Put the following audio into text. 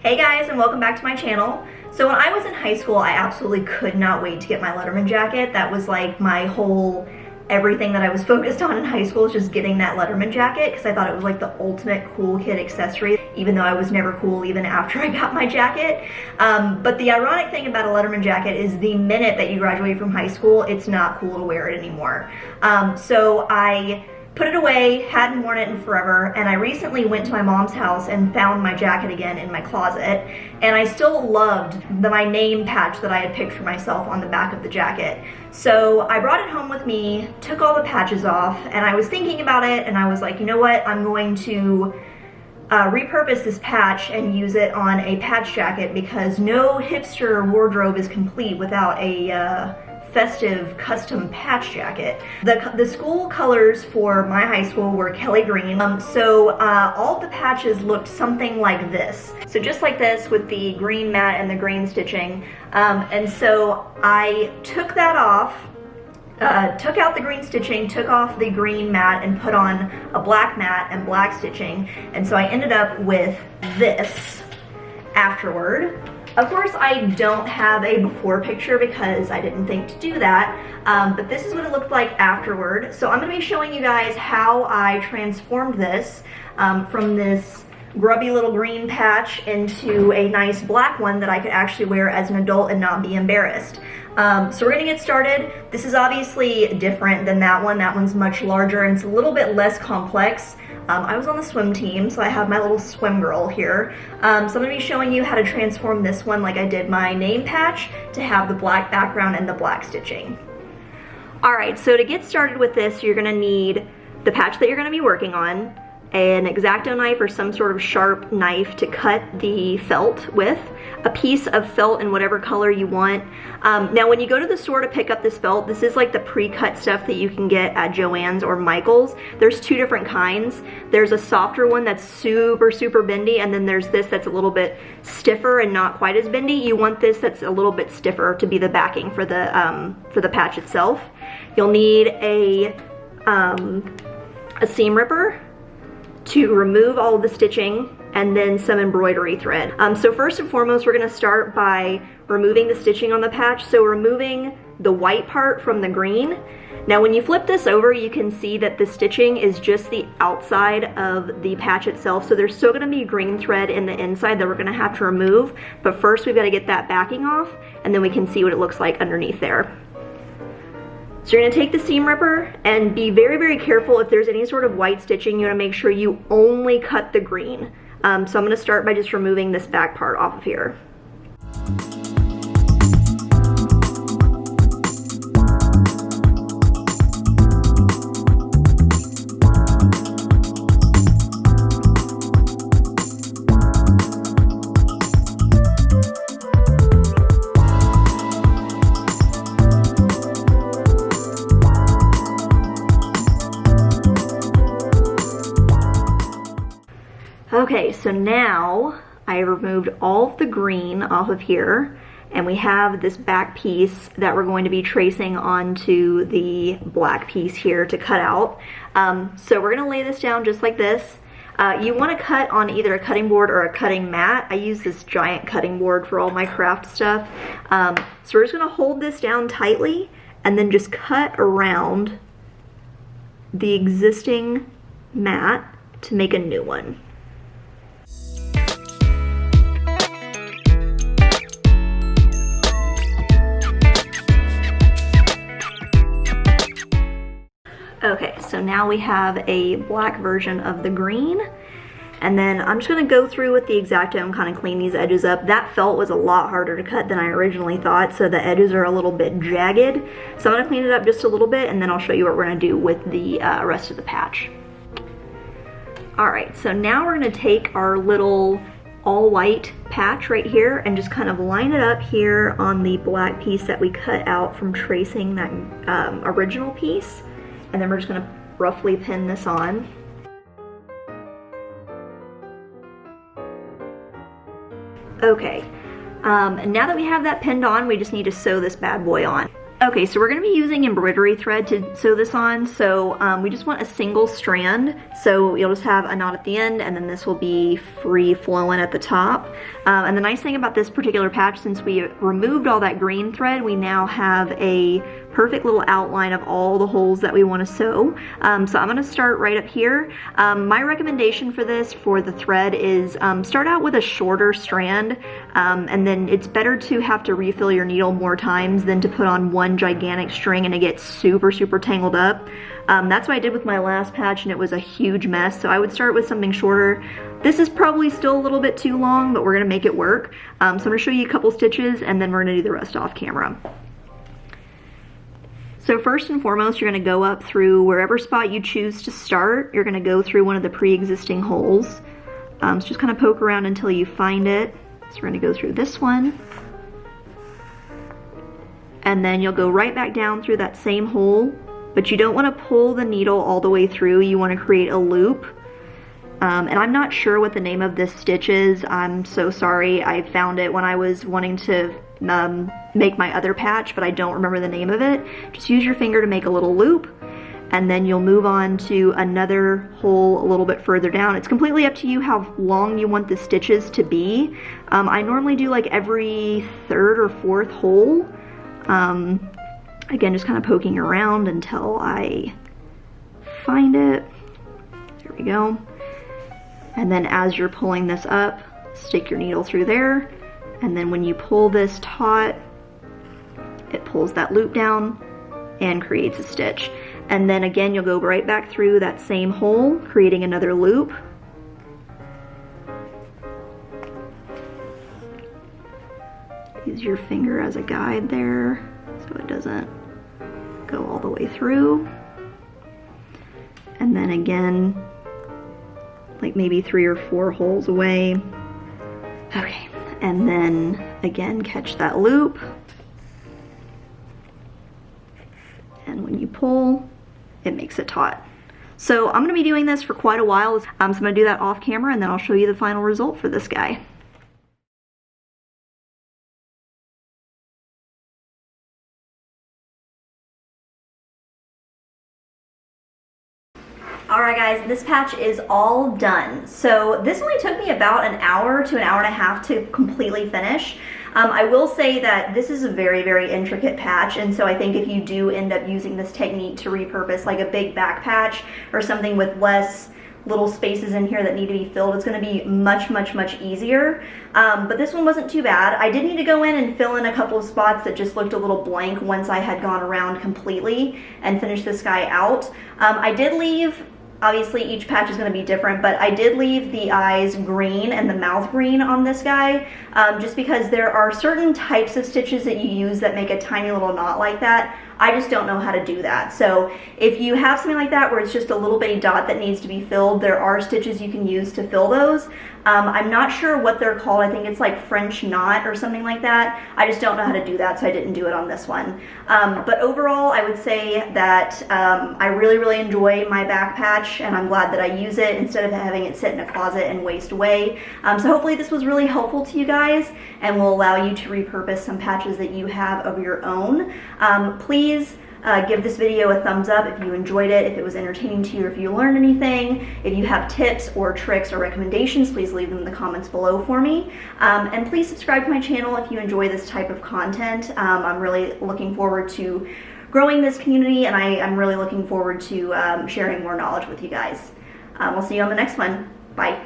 Hey guys, and welcome back to my channel. So when I was in high school, I absolutely could not wait to get my letterman jacket. That was like my whole everything that I was focused on in high school, was just getting that letterman jacket because I thought it was like the ultimate cool kid accessory, even though I was never cool even after I got my jacket. But the ironic thing about a letterman jacket is the minute that you graduate from high school, it's not cool to wear it anymore. So I put it away, hadn't worn it in forever, and I recently went to my mom's house and found my jacket again in my closet, and I still loved my name patch that I had picked for myself on the back of the jacket. So I brought it home with me, took all the patches off, and I was thinking about it, and I was like, you know what, I'm going to repurpose this patch and use it on a patch jacket, because no hipster wardrobe is complete without a festive custom patch jacket. The school colors for my high school were Kelly green, so all the patches looked something like this. So just like this with the green mat and the green stitching. And so I took that off, took out the green stitching, took off the green mat, and put on a black mat and black stitching. And so I ended up with this afterward. Of course, I don't have a before picture because I didn't think to do that, but this is what it looked like afterward. So I'm going to be showing you guys how I transformed this from this grubby little green patch into a nice black one that I could actually wear as an adult and not be embarrassed. So we're going to get started. This is obviously different than that one. That one's much larger and it's a little bit less complex. I was on the swim team, so I have my little swim girl here. So I'm going to be showing you how to transform this one like I did my name patch to have the black background and the black stitching. Alright, so to get started with this, you're going to need the patch that you're going to be working on, an X-Acto knife or some sort of sharp knife to cut the felt with, a piece of felt in whatever color you want. Now when you go to the store to pick up this felt, this is like the pre-cut stuff that you can get at Joann's or Michael's. There's two different kinds. There's a softer one that's super bendy, and then there's this that's a little bit stiffer and not quite as bendy. You want this that's a little bit stiffer to be the backing for the patch itself. You'll need a seam ripper to remove all of the stitching, and then some embroidery thread. So first and foremost, we're gonna start by removing the stitching on the patch. So removing the white part from the green. Now when you flip this over, you can see that the stitching is just the outside of the patch itself. So there's still gonna be green thread in the inside that we're gonna have to remove. But first we've gotta get that backing off, and then we can see what it looks like underneath there. So you're gonna take the seam ripper and be very careful. If there's any sort of white stitching, you wanna make sure you only cut the green. So I'm gonna start by just removing this back part off of here. Okay, so now I removed all of the green off of here, and we have this back piece that we're going to be tracing onto the black piece here to cut out. So we're gonna lay this down just like this. You wanna cut on either a cutting board or a cutting mat. I use this giant cutting board for all my craft stuff. So we're just gonna hold this down tightly and then just cut around the existing mat to make a new one. Okay, so now we have a black version of the green, and then I'm just gonna go through with the X-Acto and kind of clean these edges up. That felt was a lot harder to cut than I originally thought, so the edges are a little bit jagged. So I'm gonna clean it up just a little bit, and then I'll show you what we're gonna do with the rest of the patch. Alright, so now we're gonna take our little all white patch right here and just kind of line it up here on the black piece that we cut out from tracing that original piece. And then we're just gonna roughly pin this on. Okay, and now that we have that pinned on, we just need to sew this bad boy on. Okay, so we're going to be using embroidery thread to sew this on, so we just want a single strand, so you'll just have a knot at the end, and then this will be free flowing at the top. And the nice thing about this particular patch, since we removed all that green thread, we now have a perfect little outline of all the holes that we want to sew. So I'm going to start right up here. My recommendation for this, for the thread, is start out with a shorter strand, and then it's better to have to refill your needle more times than to put on one gigantic string and it gets super tangled up. That's what I did with my last patch, and it was a huge mess, so I would start with something shorter. This is probably still a little bit too long, but we're going to make it work. So I'm going to show you a couple stitches, and then we're going to do the rest off camera. So first and foremost, you're going to go up through wherever spot you choose to start. You're going to go through one of the pre-existing holes. So just kind of poke around until you find it. So we're going to go through this one. And then you'll go right back down through that same hole, but you don't want to pull the needle all the way through. You want to create a loop. And I'm not sure what the name of this stitch is. I'm so sorry. I found it when I was wanting to make my other patch, but I don't remember the name of it. Just use your finger to make a little loop, and then you'll move on to another hole a little bit further down. It's completely up to you how long you want the stitches to be. I normally do like every third or fourth hole. Again, just kind of poking around until I find it. There we go. And then as you're pulling this up, stick your needle through there. And then when you pull this taut, it pulls that loop down and creates a stitch. And then again, you'll go right back through that same hole, creating another loop. Use your finger as a guide there so it doesn't go all the way through. And then again, like maybe 3 or 4 holes away. Okay, and then again, catch that loop. And when you pull, it makes it taut. So I'm gonna be doing this for quite a while. So I'm gonna do that off camera, and then I'll show you the final result for this guy. Alright guys, this patch is all done. So this only took me about an hour to an hour and a half to completely finish. I will say that this is a very intricate patch, and so I think if you do end up using this technique to repurpose like a big back patch or something with less little spaces in here that need to be filled, it's going to be much easier. But this one wasn't too bad. I did need to go in and fill in a couple of spots that just looked a little blank once I had gone around completely and finished this guy out. I did leave, obviously each patch is going to be different, but I did leave the eyes green and the mouth green on this guy, just because there are certain types of stitches that you use that make a tiny little knot like that. I just don't know how to do that. So if you have something like that where it's just a little bitty dot that needs to be filled, there are stitches you can use to fill those. I'm not sure what they're called. I think it's like French knot or something like that. I just don't know how to do that, so I didn't do it on this one. But overall, I would say that I really enjoy my back patch, and I'm glad that I use it instead of having it sit in a closet and waste away. So hopefully this was really helpful to you guys and will allow you to repurpose some patches that you have of your own. Please give this video a thumbs up if you enjoyed it, if it was entertaining to you, or if you learned anything. If you have tips or tricks or recommendations, please leave them in the comments below for me. And please subscribe to my channel if you enjoy this type of content. I'm really looking forward to growing this community, and I'm really looking forward to sharing more knowledge with you guys. We'll see you on the next one. Bye.